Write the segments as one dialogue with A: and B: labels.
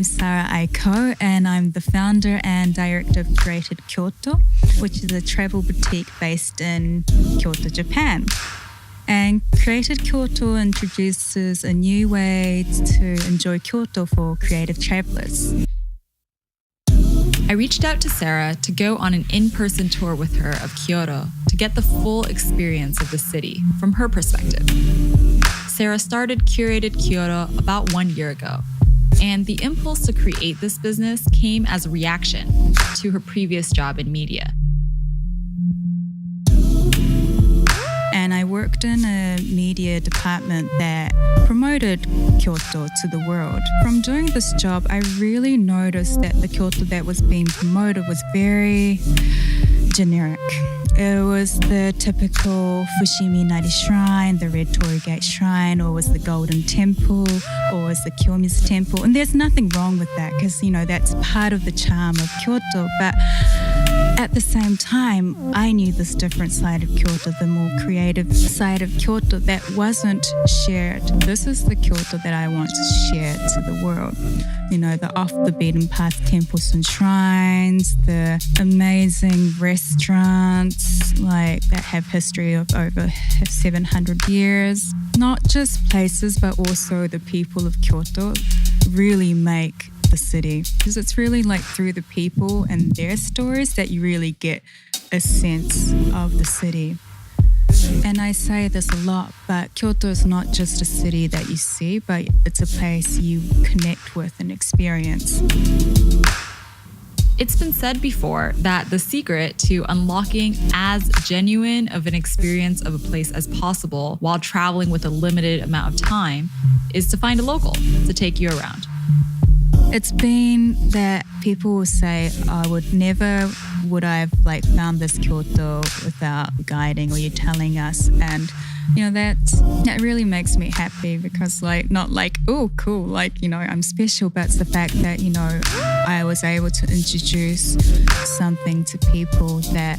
A: I'm Sara Aiko, and I'm the founder and director of Curated Kyoto, which is a travel boutique based in Kyoto, Japan. And Curated Kyoto introduces a new way to enjoy Kyoto for creative travelers.
B: I reached out to Sara to go on an in-person tour with her of Kyoto to get the full experience of the city from her perspective. Sara started Curated Kyoto about 1 year ago, and the impulse to create this business came as a reaction to her previous job in media.
A: And I worked in a media department that promoted Kyoto to the world. From doing this job, I really noticed that the Kyoto that was being promoted was very generic. It was the typical Fushimi Inari Shrine, the Red Torii Gate Shrine, or was the Golden Temple, or was the Kyomi's Temple. And there's nothing wrong with that because, that's part of the charm of Kyoto. But at the same time, I knew this different side of Kyoto, the more creative side of Kyoto that wasn't shared. This is the Kyoto that I want to share to the world. The off-the-beaten-path temples and shrines, the amazing restaurants that have history of over 700 years. Not just places, but also the people of Kyoto really make the city, because it's really through the people and their stories that you really get a sense of the city. And I say this a lot, but Kyoto is not just a city that you see, but it's a place you connect with and experience.
B: It's been said before that the secret to unlocking as genuine of an experience of a place as possible while traveling with a limited amount of time is to find a local to take you around.
A: It's been that people will say, I would I have found this Kyoto without guiding or you telling us. And, that really makes me happy because not oh, cool, I'm special, but it's the fact that, I was able to introduce something to people that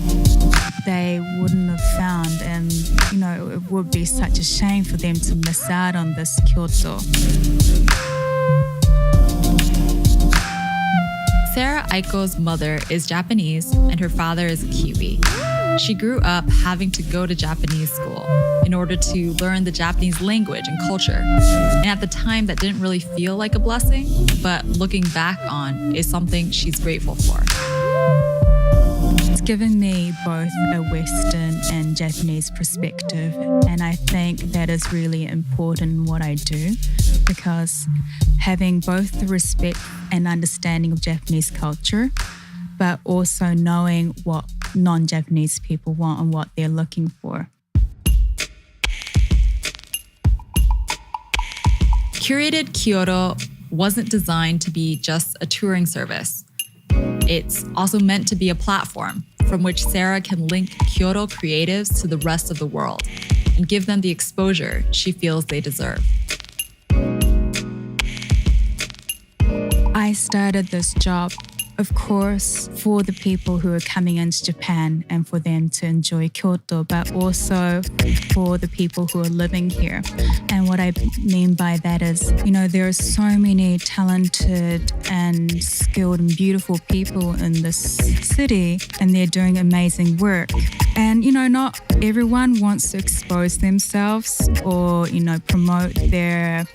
A: they wouldn't have found. And, it would be such a shame for them to miss out on this Kyoto.
B: Sara Aiko's mother is Japanese and her father is a Kiwi. She grew up having to go to Japanese school in order to learn the Japanese language and culture. And at the time, that didn't really feel like a blessing, but looking back on is something she's grateful for.
A: It's given me both a Western and Japanese perspective, and I think that is really important in what I do, because having both the respect and understanding of Japanese culture, but also knowing what non-Japanese people want and what they're looking for.
B: Curated Kyoto wasn't designed to be just a touring service. It's also meant to be a platform from which Sara can link Kyoto creatives to the rest of the world and give them the exposure she feels they deserve.
A: I started this job, of course, for the people who are coming into Japan and for them to enjoy Kyoto, but also for the people who are living here. And what I mean by that is, there are so many talented and skilled and beautiful people in this city, and they're doing amazing work. And, not everyone wants to expose themselves or, promote their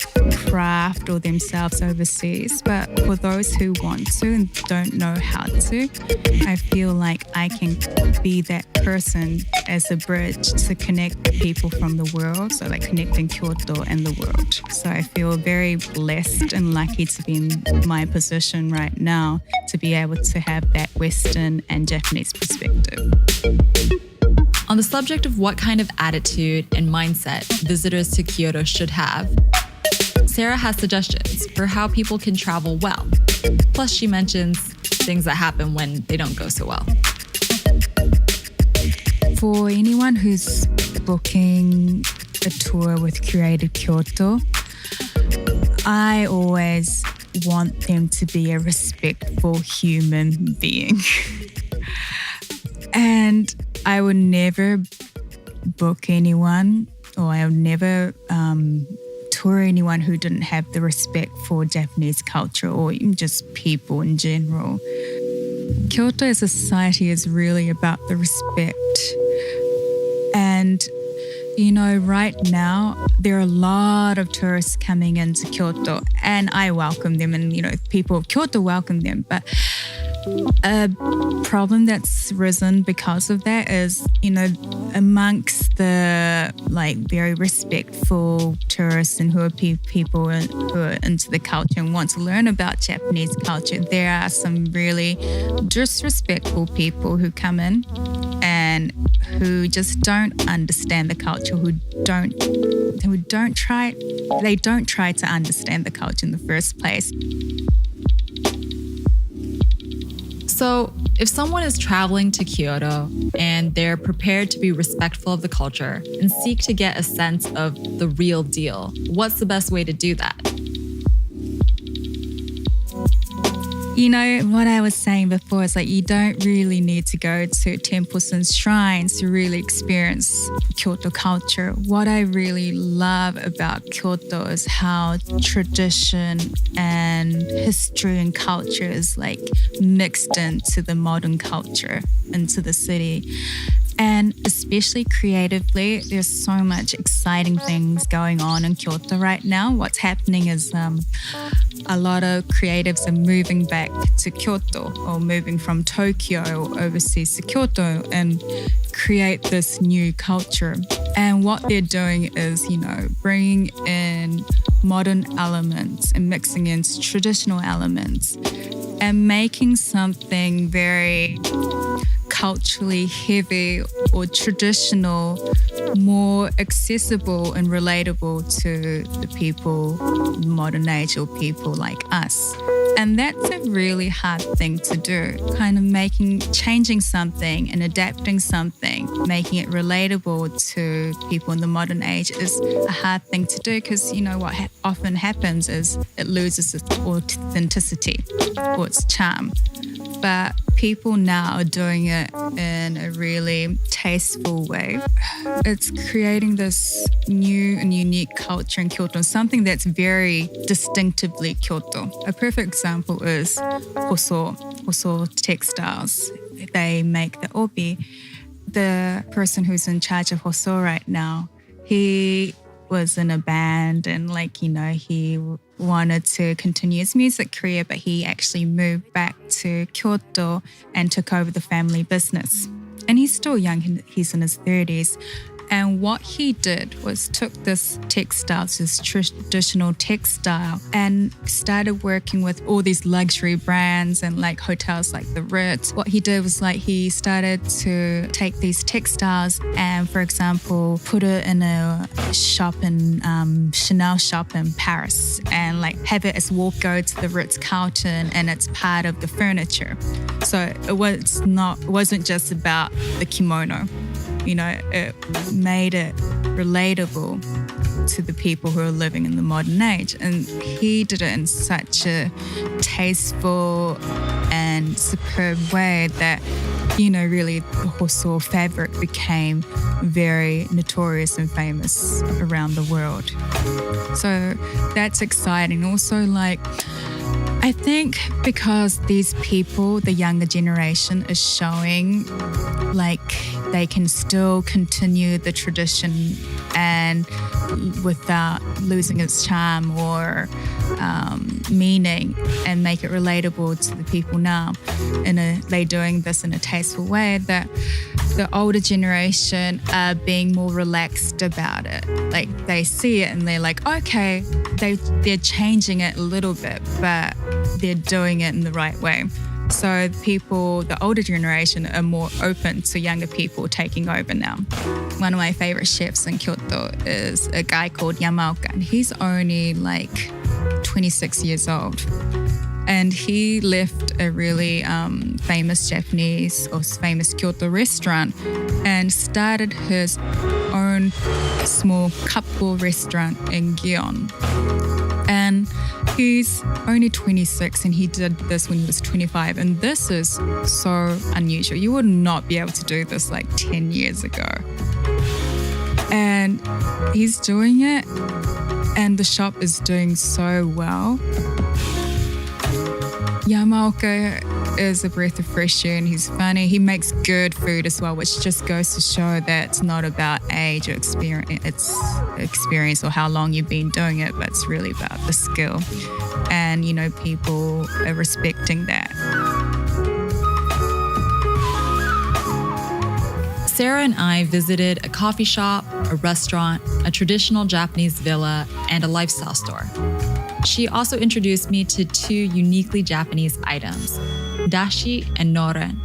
A: craft or themselves overseas. But for those who want to and don't know how to, I feel like I can be that person as a bridge to connect people from the world, so connecting Kyoto and the world. So I feel very blessed and lucky to be in my position right now to be able to have that Western and Japanese perspective.
B: On the subject of what kind of attitude and mindset visitors to Kyoto should have, Sara has suggestions for how people can travel well. Plus, she mentions things that happen when they don't go so well.
A: For anyone who's booking a tour with Curated Kyoto, I always want them to be a respectful human being. And I would never book anyone, or I would never torii, anyone who didn't have the respect for Japanese culture or even just people in general. Kyoto as a society is really about the respect. And, right now, there are a lot of tourists coming into Kyoto, and I welcome them, and, people of Kyoto welcome them. But a problem that's risen because of that is, amongst the very respectful tourists and who are people who are into the culture and want to learn about Japanese culture, there are some really disrespectful people who come in and who just don't understand the culture, who don't try to understand the culture in the first place.
B: So, if someone is traveling to Kyoto and they're prepared to be respectful of the culture and seek to get a sense of the real deal, what's the best way to do that?
A: What I was saying before is you don't really need to go to temples and shrines to really experience Kyoto culture. What I really love about Kyoto is how tradition and history and culture is mixed into the modern culture, into the city. And especially creatively, there's so much exciting things going on in Kyoto right now. What's happening is a lot of creatives are moving back to Kyoto or moving from Tokyo or overseas to Kyoto and create this new culture. And what they're doing is, bringing in modern elements and mixing in traditional elements and making something very culturally heavy or traditional more accessible and relatable to the people, modern age, or people like us. And that's a really hard thing to do, kind of changing something and adapting something, making it relatable to people in the modern age is a hard thing to do because, what often happens is it loses its authenticity or its charm. But people now are doing it in a really tasteful way. It's creating this new and unique culture in Kyoto, something that's very distinctively Kyoto. A perfect example is Hoso textiles. They make the obi. The person who's in charge of Hoso right now, he was in a band and he wanted to continue his music career, but he actually moved back to Kyoto and took over the family business. And he's still young, he's in his 30s. And what he did was took this traditional textile, and started working with all these luxury brands and hotels like the Ritz. What he did was he started to take these textiles and, for example, put it in a shop in Chanel shop in Paris and have it as go to the Ritz-Carlton, and it's part of the furniture. So it wasn't just about the kimono. It made it relatable to the people who are living in the modern age. And he did it in such a tasteful and superb way that, really the Hoso fabric became very notorious and famous around the world. So that's exciting. Also, I think because these people, the younger generation, is showing they can still continue the tradition and without losing its charm or meaning, and make it relatable to the people now. They're doing this in a tasteful way that the older generation are being more relaxed about it. They see it and they're okay, they're changing it a little bit, but they're doing it in the right way. So the older generation are more open to younger people taking over now. One of my favorite chefs in Kyoto is a guy called Yamaoka, and he's only 26 years old. And he left a really famous Japanese or famous Kyoto restaurant and started his own small couple restaurant in Gion. And he's only 26 and he did this when he was 25. And this is so unusual. You would not be able to do this 10 years ago. And he's doing it and the shop is doing so well. Yamaoka is a breath of fresh air and he's funny. He makes good food as well, which just goes to show that it's not about age or experience or how long you've been doing it, but it's really about the skill. And, people are respecting that.
B: Sara and I visited a coffee shop, a restaurant, a traditional Japanese villa, and a lifestyle store. She also introduced me to 2 uniquely Japanese items, dashi and noren.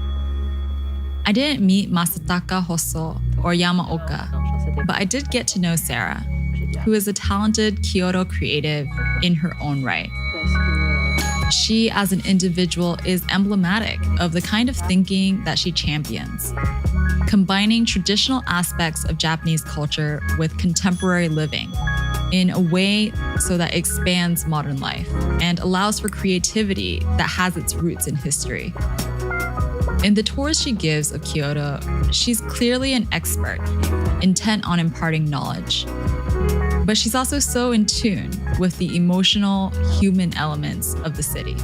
B: I didn't meet Masataka Hoso or Yamaoka, but I did get to know Sara, who is a talented Kyoto creative in her own right. She, as an individual, is emblematic of the kind of thinking that she champions, combining traditional aspects of Japanese culture with contemporary living in a way so that expands modern life and allows for creativity that has its roots in history. In the tours she gives of Kyoto, she's clearly an expert, intent on imparting knowledge. But she's also so in tune with the emotional, human elements of the city.